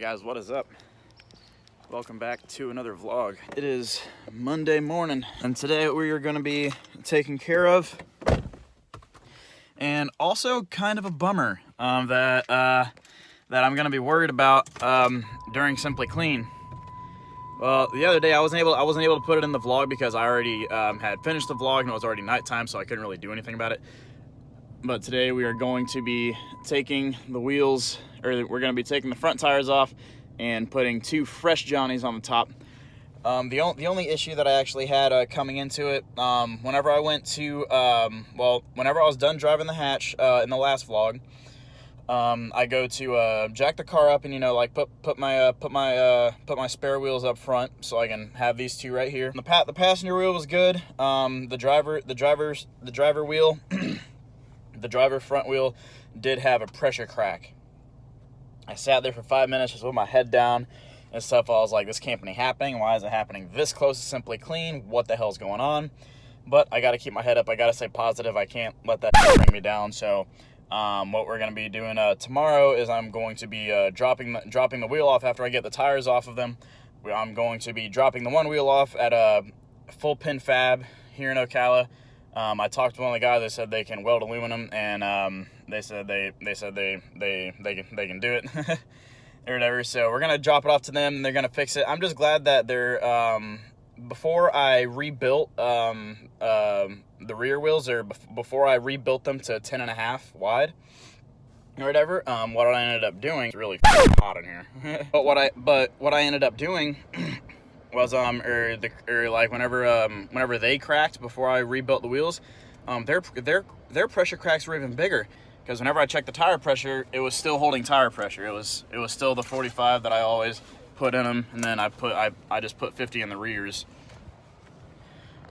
Alright guys, what is up? Welcome back to another vlog. It is Monday morning, and today we are going to be taking care of, and also kind of a bummer that I'm going to be worried about during Simply Clean. Well, the other day I wasn't able to put it in the vlog because I already had finished the vlog and it was already nighttime, so I couldn't really do anything about it. But today we are going to be taking the wheels, or we're going to be taking the front tires off and putting two fresh Johnnies on the top. The only issue that I actually had coming into it, whenever I went to, whenever I was done driving the hatch in the last vlog, I go to jack the car up and, you know, like put my spare wheels up front so I can have these two right here. The passenger wheel was good. The driver wheel. The driver front wheel did have a pressure crack. I sat there for 5 minutes just with my head down and stuff. I was like, this can't be happening. Why is it happening this close to Simply Clean? What the hell's going on? But I got to keep my head up. I got to stay positive. I can't let that bring me down. So what we're going to be doing tomorrow is I'm going to be dropping the wheel off after I get the tires off of them. I'm going to be dropping the one wheel off at a full Pen Fab here in Ocala. I talked to one of the guys. They said they can weld aluminum, and they said they can do it or whatever. So we're gonna drop it off to them, and they're gonna fix it. I'm just glad that they're before I rebuilt the rear wheels, or before I rebuilt them to 10.5 wide or whatever. What I ended up doing, it's really hot in here. but what I ended up doing was whenever they cracked before I rebuilt the wheels, their pressure cracks were even bigger, because whenever I checked the tire pressure, it was still holding tire pressure. It was still the 45 that I always put in them, and then I just put 50 in the rears.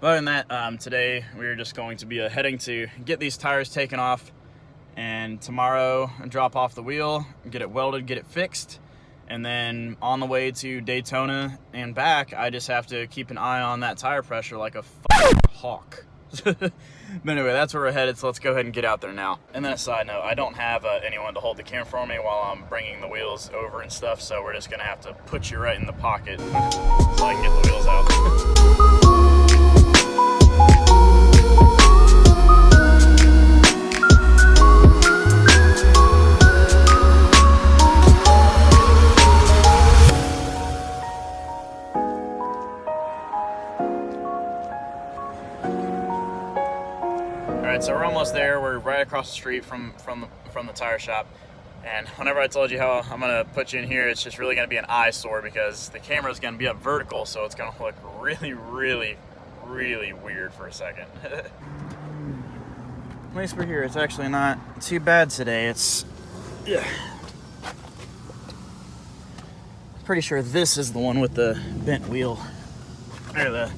Other than that, today we are just going to be heading to get these tires taken off, and tomorrow drop off the wheel, get it welded, get it fixed. And then on the way to Daytona and back, I just have to keep an eye on that tire pressure like a hawk. But anyway, that's where we're headed, so let's go ahead and get out there now. And then a side note, I don't have anyone to hold the camera for me while I'm bringing the wheels over and stuff, so we're just gonna have to put you right in the pocket so I can get the wheels out. Alright, so we're almost there. We're right across the street from the tire shop. And whenever I told you how I'm gonna put you in here, it's just really gonna be an eyesore because the camera is gonna be up vertical, so it's gonna look really, really, really weird for a second. At least we're here. It's actually not too bad today. It's, yeah. Pretty sure this is the one with the bent wheel. Or the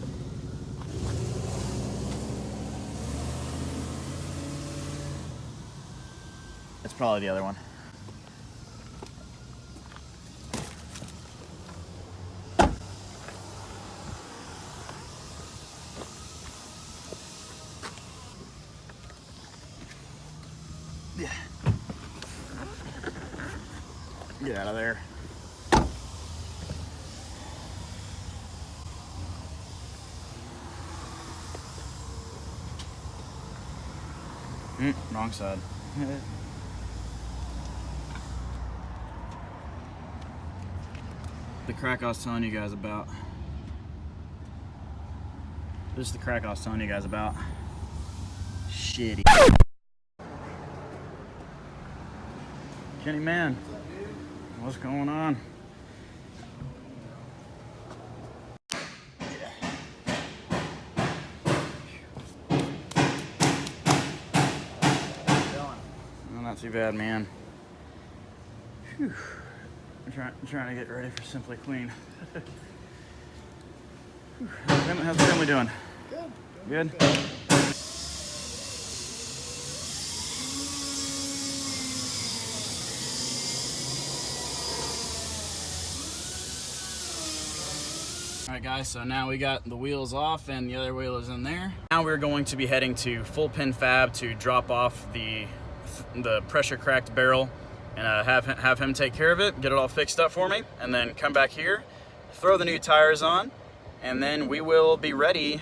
It's probably the other one. Yeah. Get out of there. Wrong side. The crack I was telling you guys about. This is the crack I was telling you guys about. Shitty. Kenny man, what's going on? Well, not too bad, man. Whew. I'm trying to get ready for Simply Clean. How's the family doing? Good. Good? Alright guys, so now we got the wheels off and the other wheel is in there. Now we're going to be heading to full Pen Fab to drop off the pressure cracked barrel and have him take care of it, get it all fixed up for me, and then come back here, throw the new tires on, and then we will be ready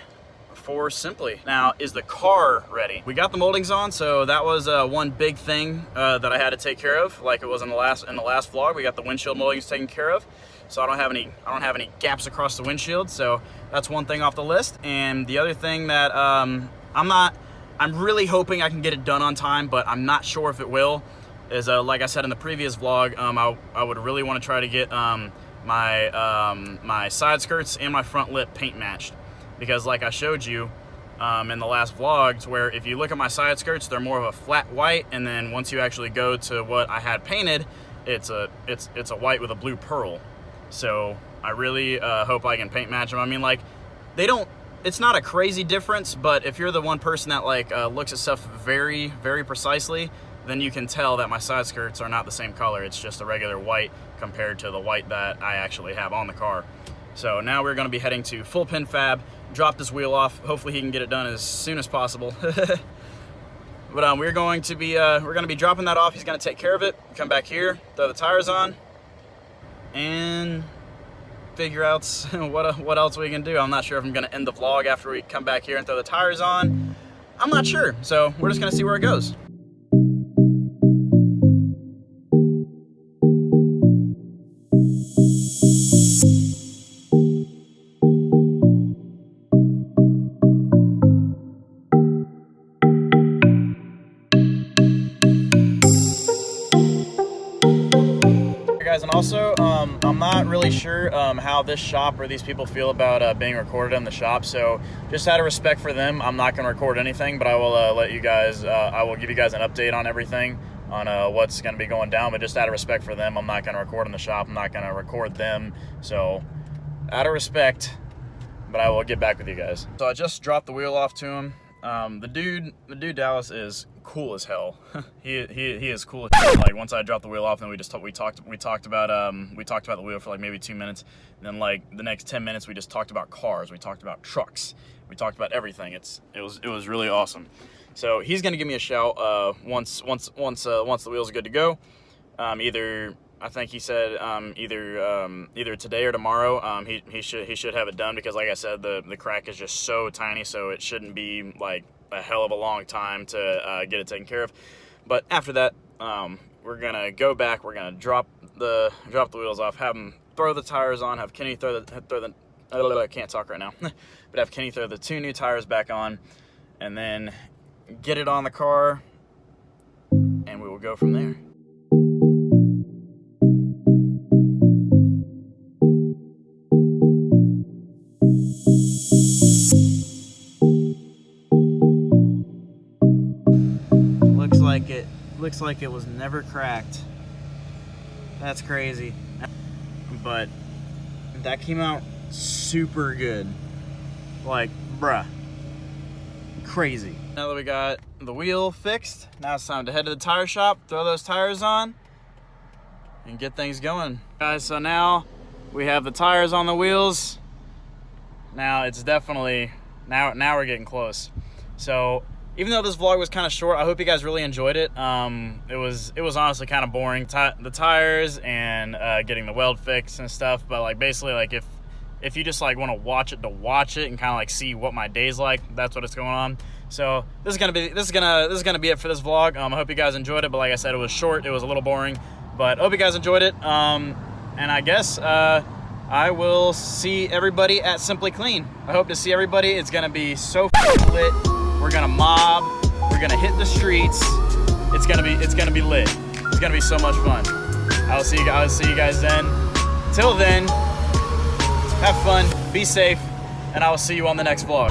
for Simply. Now, is the car ready? We got the moldings on, so that was one big thing that I had to take care of. Like it was in the last vlog, we got the windshield moldings taken care of. So I don't have any gaps across the windshield. So that's one thing off the list. And the other thing that I'm really hoping I can get it done on time, but I'm not sure if it will. Is like I said in the previous vlog, I would really want to try to get my side skirts and my front lip paint matched. Because like I showed you in the last vlog, to where if you look at my side skirts, they're more of a flat white, and then once you actually go to what I had painted, it's a white with a blue pearl. So I really hope I can paint match them. I mean, like, it's not a crazy difference, but if you're the one person that like looks at stuff very, very precisely, then you can tell that my side skirts are not the same color. It's just a regular white compared to the white that I actually have on the car. So now we're gonna be heading to full Pen Fab, drop this wheel off. Hopefully he can get it done as soon as possible. But we're gonna be dropping that off. He's gonna take care of it, come back here, throw the tires on, and figure out what else we can do. I'm not sure if I'm gonna end the vlog after we come back here and throw the tires on. I'm not sure. So we're just gonna see where it goes. And also, I'm not really sure how this shop or these people feel about being recorded in the shop. So just out of respect for them, I'm not going to record anything, but I will let you guys, I will give you guys an update on everything, on what's going to be going down. But just out of respect for them, I'm not going to record in the shop. I'm not going to record them. So out of respect, but I will get back with you guys. So I just dropped the wheel off to him. The dude Dallas is cool as hell. he is cool as hell. Like once I dropped the wheel off, then we talked about the wheel for like maybe 2 minutes. And then like the next 10 minutes we just talked about cars. We talked about trucks. We talked about everything. It was really awesome. So he's gonna give me a shout once the wheels are good to go. I think he said either today or tomorrow. He should have it done, because like I said, the crack is just so tiny, so it shouldn't be like a hell of a long time to get it taken care of. But after that, we're gonna go back. We're gonna drop the wheels off, have him throw the tires on, have Kenny throw the I can't talk right now, but have Kenny throw the 2 new tires back on, and then get it on the car, and we will go from there. Looks like it was never cracked. That's crazy. But that came out super good. Like, bruh. Crazy. Now that we got the wheel fixed, now it's time to head to the tire shop, throw those tires on, and get things going. Guys, so now we have the tires on the wheels. Now it's definitely, now we're getting close. So even though this vlog was kind of short, I hope you guys really enjoyed it. It was honestly kind of boring, the tires and getting the weld fixed and stuff. But like basically, like if you just like want to watch it and kind of like see what my day's like, that's what it's going on. So this is gonna be it for this vlog. I hope you guys enjoyed it. But like I said, it was short, it was a little boring, but I hope you guys enjoyed it. And I guess I will see everybody at Simply Clean. I hope to see everybody. It's gonna be so lit. We're gonna mob, we're gonna hit the streets. It's gonna be lit. It's gonna be so much fun. I'll see you guys then. Till then, have fun, be safe, and I will see you on the next vlog.